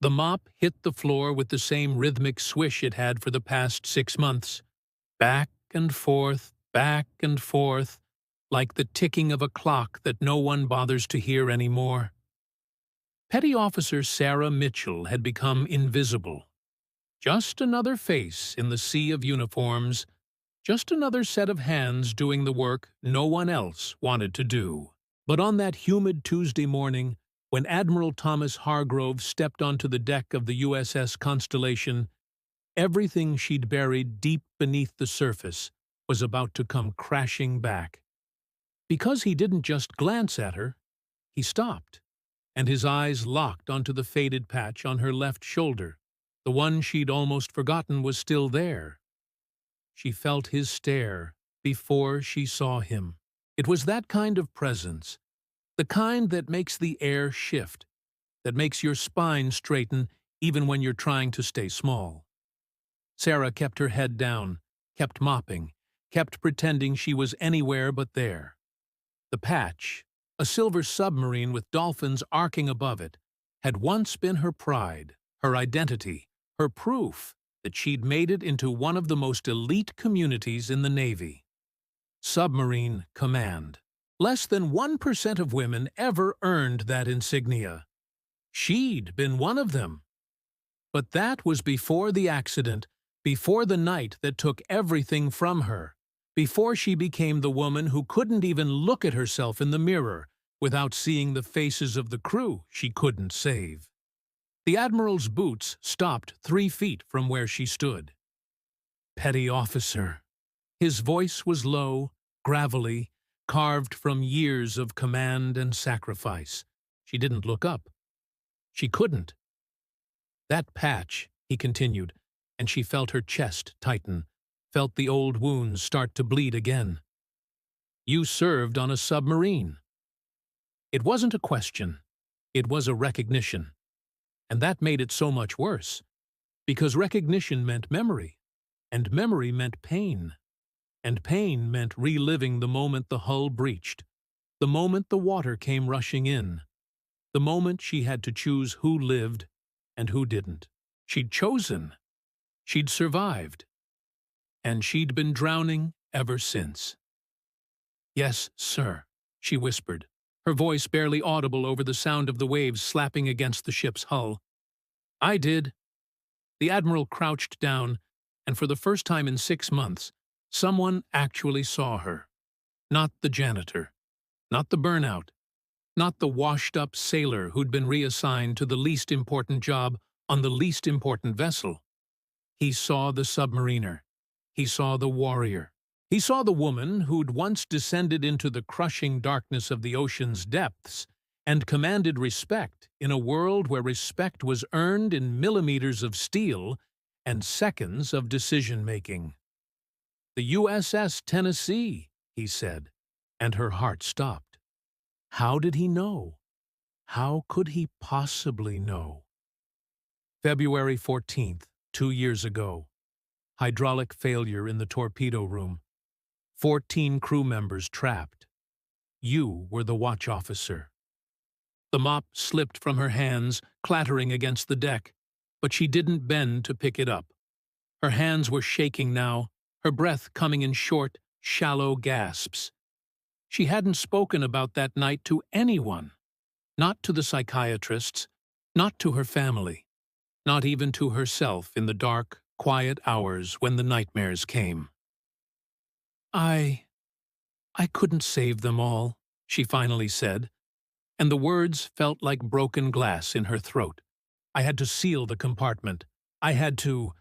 The mop hit the floor with the same rhythmic swish it had for the past 6 months. Back and forth, like the ticking of a clock that no one bothers to hear anymore. Petty Officer Sarah Mitchell had become invisible. Just another face in the sea of uniforms, just another set of hands doing the work no one else wanted to do. But on that humid Tuesday morning, when Admiral Thomas Hargrove stepped onto the deck of the USS Constellation, everything she'd buried deep beneath the surface was about to come crashing back. Because he didn't just glance at her, he stopped, and his eyes locked onto the faded patch on her left shoulder, the one she'd almost forgotten was still there. She felt his stare before she saw him. It was that kind of presence, the kind that makes the air shift, that makes your spine straighten even when you're trying to stay small. Sarah kept her head down, kept mopping, kept pretending she was anywhere but there. The patch, a silver submarine with dolphins arcing above it, had once been her pride, her identity, her proof that she'd made it into one of the most elite communities in the Navy. Submarine Command. Less than 1% of women ever earned that insignia. She'd been one of them. But that was before the accident, before the night that took everything from her, before she became the woman who couldn't even look at herself in the mirror without seeing the faces of the crew she couldn't save. The Admiral's boots stopped 3 feet from where she stood. Petty Officer. His voice was low, gravelly, carved from years of command and sacrifice. She didn't look up. She couldn't. That patch, he continued, and she felt her chest tighten, felt the old wounds start to bleed again. You served on a submarine. It wasn't a question. It was a recognition. And that made it so much worse, because recognition meant memory, and memory meant pain, and pain meant reliving the moment the hull breached, the moment the water came rushing in, the moment she had to choose who lived and who didn't. She'd chosen. She'd survived. And she'd been drowning ever since. "Yes, sir," she whispered, her voice barely audible over the sound of the waves slapping against the ship's hull. "I did." The Admiral crouched down, and for the first time in 6 months, someone actually saw her. Not the janitor, not the burnout, not the washed-up sailor who'd been reassigned to the least important job on the least important vessel. He saw the submariner. He saw the warrior. He saw the woman who'd once descended into the crushing darkness of the ocean's depths and commanded respect in a world where respect was earned in millimeters of steel and seconds of decision-making. "The USS Tennessee," he said, and her heart stopped. How did he know? How could he possibly know? February 14th, 2 years ago. Hydraulic failure in the torpedo room. 14 crew members trapped. You were the watch officer. The mop slipped from her hands, clattering against the deck, but she didn't bend to pick it up. Her hands were shaking now, her breath coming in short, shallow gasps. She hadn't spoken about that night to anyone. Not to the psychiatrists, not to her family, not even to herself in the dark, quiet hours when the nightmares came. I couldn't save them all," she finally said, and the words felt like broken glass in her throat. "I had to seal the compartment. I had to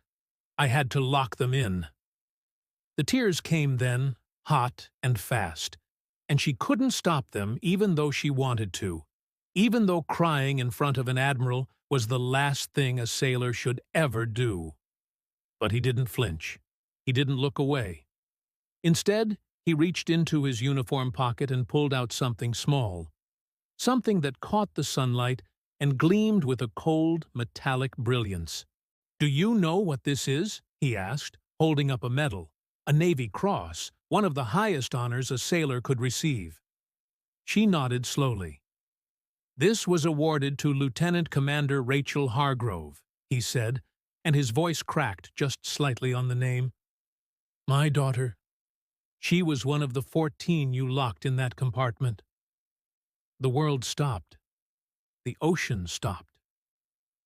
lock them in." The tears came then, hot and fast, and she couldn't stop them even though she wanted to, even though crying in front of an admiral was the last thing a sailor should ever do. But he didn't flinch. He didn't look away. Instead, he reached into his uniform pocket and pulled out something small, something that caught the sunlight and gleamed with a cold, metallic brilliance. "Do you know what this is?" he asked, holding up a medal, a Navy Cross, one of the highest honors a sailor could receive. She nodded slowly. "This was awarded to Lieutenant Commander Rachel Hargrove," he said, and his voice cracked just slightly on the name. "My daughter. She was one of the 14 you locked in that compartment." The world stopped. The ocean stopped.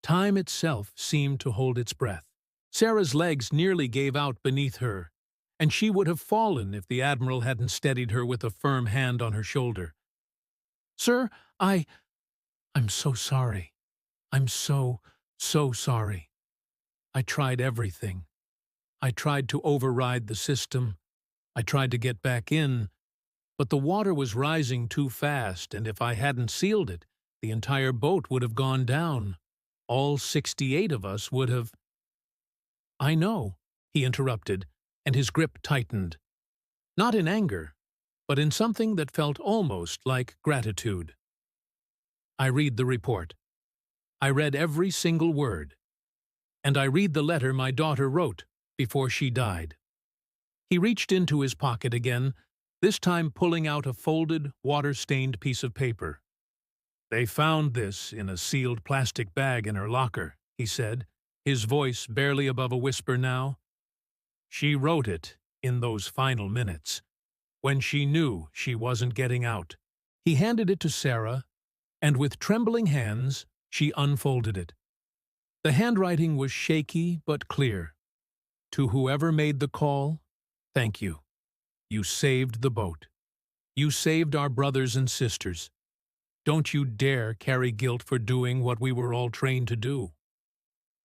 Time itself seemed to hold its breath. Sarah's legs nearly gave out beneath her, and she would have fallen if the Admiral hadn't steadied her with a firm hand on her shoulder. "Sir, I'm so sorry. I'm so sorry. I tried everything. I tried to override the system. I tried to get back in, but the water was rising too fast, and if I hadn't sealed it, the entire boat would have gone down. All 68 of us would have—" "I know," he interrupted, and his grip tightened. Not in anger, but in something that felt almost like gratitude. "I read the report. I read every single word. And I read the letter my daughter wrote before she died." He reached into his pocket again, this time pulling out a folded, water-stained piece of paper. "They found this in a sealed plastic bag in her locker," he said, his voice barely above a whisper now. "She wrote it in those final minutes, when she knew she wasn't getting out." He handed it to Sarah, and with trembling hands, she unfolded it. The handwriting was shaky but clear. "To whoever made the call, thank you. You saved the boat. You saved our brothers and sisters. Don't you dare carry guilt for doing what we were all trained to do.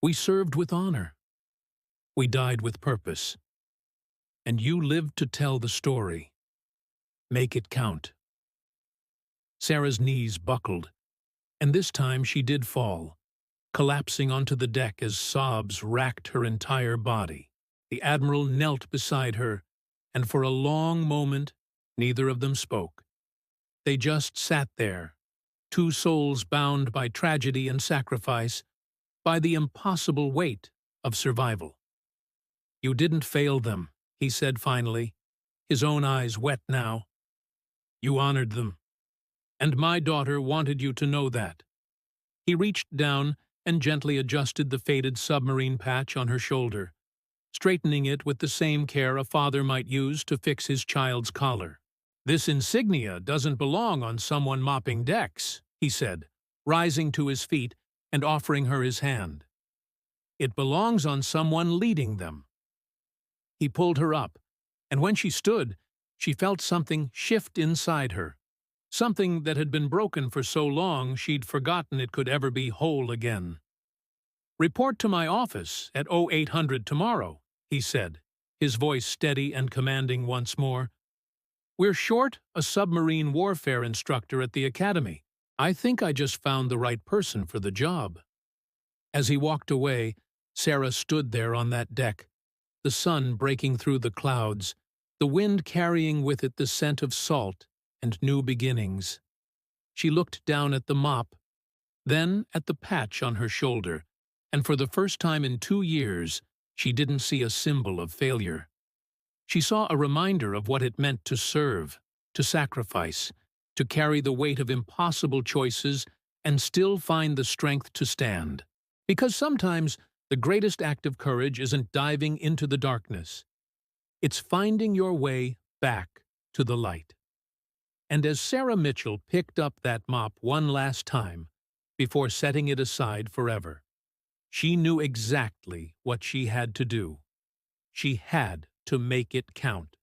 We served with honor. We died with purpose. And you lived to tell the story. Make it count." Sarah's knees buckled, and this time she did fall, collapsing onto the deck as sobs racked her entire body. The Admiral knelt beside her, and for a long moment neither of them spoke. They just sat there, two souls bound by tragedy and sacrifice, by the impossible weight of survival. "You didn't fail them," he said finally, his own eyes wet now. "You honored them. And my daughter wanted you to know that." He reached down and gently adjusted the faded submarine patch on her shoulder, straightening it with the same care a father might use to fix his child's collar. "This insignia doesn't belong on someone mopping decks," he said, rising to his feet and offering her his hand. "It belongs on someone leading them." He pulled her up, and when she stood, she felt something shift inside her, something that had been broken for so long she'd forgotten it could ever be whole again. "Report to my office at 0800 tomorrow," he said, his voice steady and commanding once more. "We're short a submarine warfare instructor at the academy. I think I just found the right person for the job." As he walked away, Sarah stood there on that deck, the sun breaking through the clouds, the wind carrying with it the scent of salt and new beginnings. She looked down at the mop, then at the patch on her shoulder, and for the first time in 2 years, she didn't see a symbol of failure. She saw a reminder of what it meant to serve, to sacrifice, to carry the weight of impossible choices and still find the strength to stand. Because sometimes the greatest act of courage isn't diving into the darkness. It's finding your way back to the light. And as Sarah Mitchell picked up that mop one last time, before setting it aside forever, she knew exactly what she had to do. She had to make it count.